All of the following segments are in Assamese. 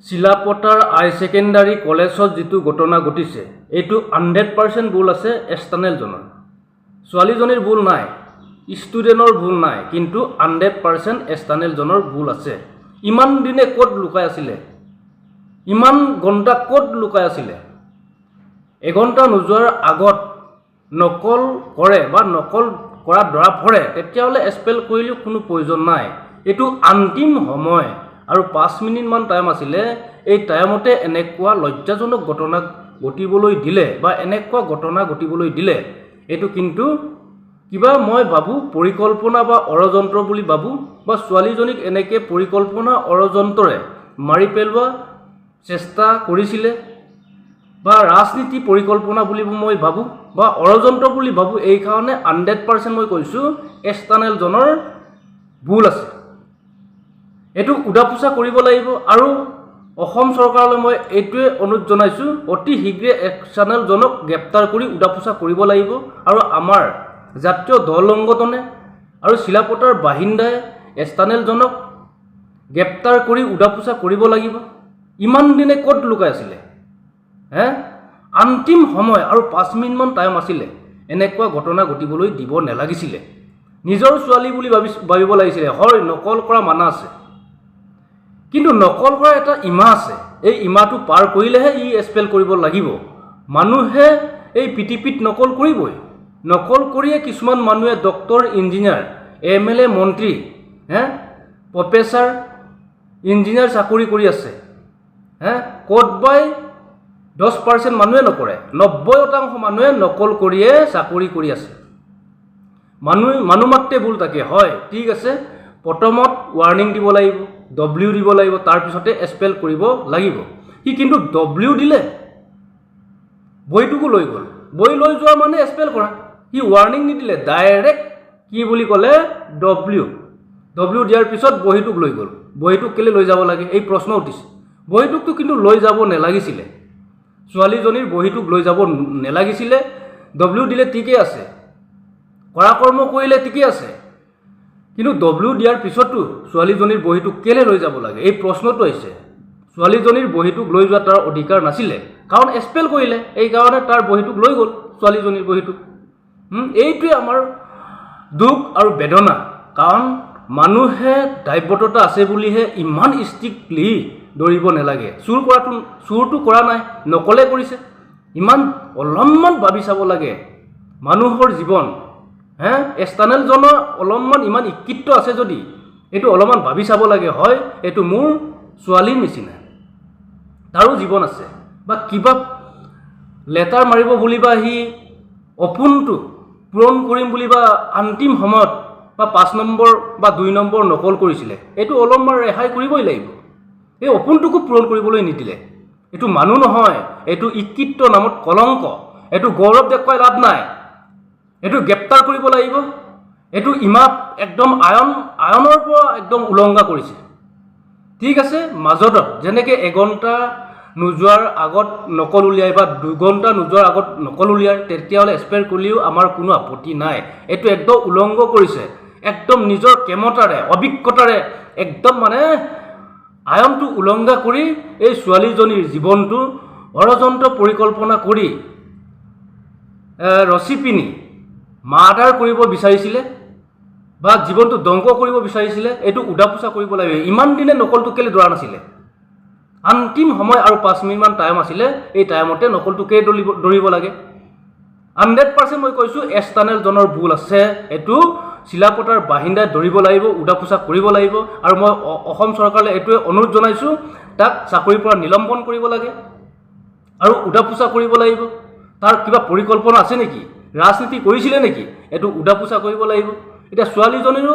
চিলাপথাৰ হাই ছেকেণ্ডাৰী কলেজত যিটো ঘটনা ঘটিছে এইটো 100% ভুল আছে এক্সটাৰ্নেলজনৰ। ছোৱালীজনীৰ ভুল নাই, ষ্টুডেণ্টৰ ভুল নাই, কিন্তু 100% এক্সটাৰ্নেলজনৰ ভুল আছে। ইমান দিনে ক'ত লুকাই আছিলে, ইমান ঘণ্টা ক'ত লুকাই আছিলে? এঘণ্টা নোযোৱাৰ আগত নকল কৰে বা নকল কৰাত ধৰা পৰে, তেতিয়াহ'লে এক্সপেল কৰিলেও কোনো প্ৰয়োজন নাই। এইটো অন্তিম সময় আৰু 5 মিনিটমান টাইম আছিলে। এই টাইমতে এনেকুৱা লজ্জাজনক ঘটনা ঘটিবলৈ দিলে বা এনেকুৱা ঘটনা ঘটিবলৈ দিলে, এইটো কিন্তু কিবা মই ভাবোঁ পৰিকল্পনা বা ষড়যন্ত্ৰ বুলি ভাবোঁ, বা ছোৱালীজনীক এনেকৈ পৰিকল্পনা ষড়যন্ত্ৰৰে মাৰি পেলোৱা চেষ্টা কৰিছিলে, বা ৰাজনীতি পৰিকল্পনা বুলি মই ভাবোঁ বা ষড়যন্ত্ৰ বুলি ভাবোঁ। এইকাৰণে 100% মই কৈছোঁ এক্সটাৰ্নেলজনৰ ভুল আছে। এইটো উদাপোচা কৰিব লাগিব। আৰু অসম চৰকাৰলৈ মই এইটোৱে অনুৰোধ জনাইছোঁ, অতি শীঘ্ৰে এক্সটাৰ্নেলজনক গ্ৰেপ্তাৰ কৰি উদাপোচা কৰিব লাগিব। আৰু আমাৰ জাতীয় দল সংগঠনে আৰু চিলাপথাৰ বাসিন্দাই এক্সটাৰ্নেলজনক গ্ৰেপ্তাৰ কৰি উদাপোচা কৰিব লাগিব। ইমান দিনে ক'ত লুকাই আছিলে? অন্তিম সময় আৰু 5 মিনিটমান টাইম আছিলে। এনেকুৱা ঘটনা ঘটিবলৈ দিব নালাগিছিলে। নিজৰ ছোৱালী বুলি ভাবিব লাগিছিলে। হয়, নকল কৰা মানা আছে, কিন্তু নকল কৰা এটা ইমা আছে। এই ইমাটো পাৰ কৰিলেহে ই এক্সপেল কৰিব লাগিব। মানুহে এই পৃথিৱীত নকল কৰিবই। নকল কৰিয়ে কিছুমান মানুহে ডক্টৰ, ইঞ্জিনিয়াৰ, MLA, মন্ত্ৰী, প্ৰফেচাৰ, ইঞ্জিনিয়াৰ চাকৰি কৰি আছে। ক'তবাই 10% মানুহে নকৰে, 90% মানুহে নকল কৰিয়ে চাকৰি কৰি আছে। মানুহ মাত্ৰে ভুল থাকে। হয়, ঠিক আছে, প্ৰথমত ৱাৰ্ণিং দিব লাগিব, W দিব লাগিব, তাৰপিছতে এক্সপেল কৰিব লাগিব। সি কিন্তু W দিলে, বহীটোকো লৈ গ'ল। বহী লৈ যোৱা মানে এক্সপেল কৰা। সি ৱাৰ্ণিং নিদিলে, ডাইৰেক্ট কি বুলি ক'লে W দিয়াৰ পিছত বহীটোক লৈ গ'ল। বহীটোক কেলৈ লৈ যাব লাগে এই প্ৰশ্ন উঠিছে। বহীটোকতো কিন্তু লৈ যাব নালাগিছিলে। ছোৱালীজনীৰ বহীটোক লৈ যাব নালাগিছিলে। W দিলে ঠিকেই আছে, কৰা কৰ্ম কৰিলে ঠিকেই আছে, কিন্তু W দিয়াৰ পিছতো ছোৱালীজনীৰ বহীটোক কেলৈ লৈ যাব লাগে এই প্ৰশ্নটো আহিছে। ছোৱালীজনীৰ বহীটোক লৈ যোৱা তাৰ অধিকাৰ নাছিলে, কাৰণ এক্সপেল কৰিলে। এইকাৰণে তাৰ বহীটোক লৈ গ'ল, ছোৱালীজনীৰ বহীটোক। এইটোৱে আমাৰ দুখ আৰু বেদনা। কাৰণ মানুহে দায়বদ্ধতা আছে বুলিহে ইমান ষ্ট্ৰিক্টলি দৌৰিব নালাগে। চুৰটো কৰা নাই, নকলে কৰিছে। ইমান অলপমান ভাবি চাব লাগে মানুহৰ জীৱন। এক্সটাৰ্নেলজনৰ অলপমান ইমান শিক্ষিত আছে যদি এইটো অলপমান ভাবি চাব লাগে। হয়, এইটো মোৰ ছোৱালীৰ নিচিনা, তাৰো জীৱন আছে, বা কিবা লেটাৰ মাৰিব বুলি বা সি অপোনটো পূৰণ কৰিম বুলি বা অন্তিম সময়ত বা 5 নম্বৰ বা 2 নম্বৰ নকল কৰিছিলে। এইটো অলপমান ৰেহাই কৰিবই লাগিব। এই অপোনটোকো পূৰণ কৰিবলৈ নিদিলে। এইটো মানুহ নহয়, এইটো শিক্ষিত নামত কলংক। এইটো গৌৰৱ দেখুৱাই লাভ নাই। এইটো গ্ৰেপ্তাৰ কৰিব লাগিব। এইটো ইমাপ একদম আইনৰ পৰা একদম উলংঘা কৰিছে। ঠিক আছে, মাজত যেনেকৈ এঘণ্টা নোযোৱাৰ আগত নকল উলিয়াই বা 2 ঘণ্টা নোযোৱাৰ আগত নকল উলিয়াই, তেতিয়াহ'লে এক্সপেল কৰিলেও আমাৰ কোনো আপত্তি নাই। এইটো একদম উলংঘ কৰিছে, একদম নিজৰ ক্ষমতাৰে, অভিজ্ঞতাৰে একদম আইনটো উলংঘা কৰি এই ছোৱালীজনীৰ জীৱনটো ষড়যন্ত্ৰ পৰিকল্পনা কৰি ৰচি পিনি মাৰ্ডাৰ কৰিব বিচাৰিছিলে বা জীৱনটো ধ্বংস কৰিব বিচাৰিছিলে। এইটো উদাপোচা কৰিব লাগিব। ইমান দিনে নকলটো কেলৈ ধৰা নাছিলে? অন্তিম সময় আৰু 5 মিনিটমান টাইম আছিলে। এই টাইমতে নকলটো কেলৈ ধৰিব লাগে? 100% মই কৈছোঁ এক্সটাৰ্নেলজনৰ ভুল আছে। এইটো চিলাপথাৰ বাসিন্দাই ধৰিব লাগিব, উদাপোচা কৰিব লাগিব। আৰু মই অসম চৰকাৰলৈ এইটোৱে অনুৰোধ জনাইছোঁ, তাক চাকৰিৰ পৰা নিলম্বন কৰিব লাগে আৰু উদাপোচা কৰিব লাগিব। তাৰ কিবা পৰিকল্পনা আছে নেকি? ৰাজনীতি কৰিছিলে নেকি? এইটো উদাপোচা কৰিব লাগিব। এতিয়া ছোৱালীজনীৰো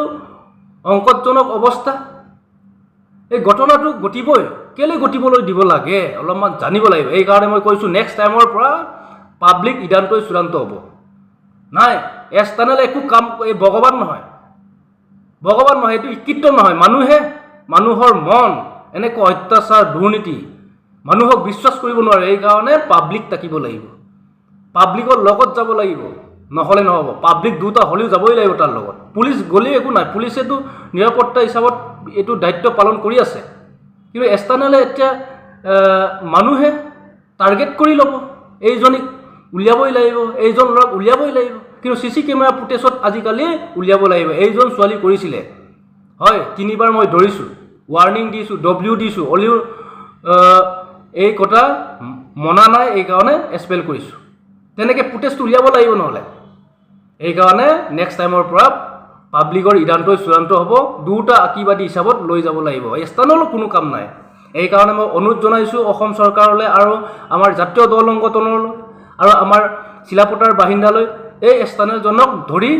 সংকটজনক অৱস্থা। এই ঘটনাটো ঘটিবই, কেলৈ ঘটিবলৈ দিব লাগে অলপমান জানিব লাগিব। এইকাৰণে মই কৈছোঁ নেক্সট টাইমৰ পৰা পাব্লিক ইডানটোৱে চূড়ান্ত হ'ব। নাই, এক্সটাৰ্নেল একো কাম, এই ভগৱান নহয়, এইটো শিক্ষিত নহয়। মানুহৰ মন এনেকুৱা অত্যাচাৰ, দুৰ্নীতি, মানুহক বিশ্বাস কৰিব নোৱাৰে। এইকাৰণে পাব্লিক থাকিব লাগিব, পাব্লিকৰ লগত যাব লাগিব, নহ'লে নহ'ব। পাব্লিক দুটা হ'লেও যাবই লাগিব তাৰ লগত। পুলিচ গ'লেই একো নাই, পুলিচেতো নিৰাপত্তা হিচাপত এইটো দায়িত্ব পালন কৰি আছে। কিন্তু এক্সটাৰ্নেলে এতিয়া মানুহে টাৰ্গেট কৰি ল'ব, এইজনীক উলিয়াবই লাগিব, এইজন ল'ৰাক উলিয়াবই লাগিব। কিন্তু CC কেমেৰা ফুটেজত আজিকালি উলিয়াব লাগিব, এইজন ছোৱালী কৰিছিলে, হয় 3বাৰ মই ধৰিছোঁ, ৱাৰ্ণিং দিছোঁ, W দিছোঁ, হ'লেও এই কথা মনা নাই, এইকাৰণে এক্সপেল কৰিছোঁ। তেনেকৈ ফুটেজটো উলিয়াব লাগিব, নহ'লে এইকাৰণে নেক্সট টাইমৰ পৰা পাব্লিকৰ ইদান্তই চূড়ান্ত হ'ব, দুটা আকিবাদী হিচাপত লৈ যাব লাগিব, এক্সটাৰ্নেলো কোনো কাম নাই। এইকাৰণে মই অনুৰোধ জনাইছোঁ অসম চৰকাৰলৈ আৰু আমাৰ জাতীয় দল সংগঠনলৈ আৰু আমাৰ চিলাপথাৰ বাসিন্দালৈ, এই এক্সটাৰ্নেলজনক ধৰি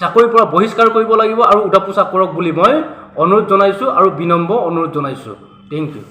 চাকৰিৰ পৰা বহিষ্কাৰ কৰিব লাগিব আৰু উধাপোচা কৰক বুলি মই অনুৰোধ জনাইছোঁ আৰু বিনম্ৰ অনুৰোধ জনাইছোঁ। Thank U.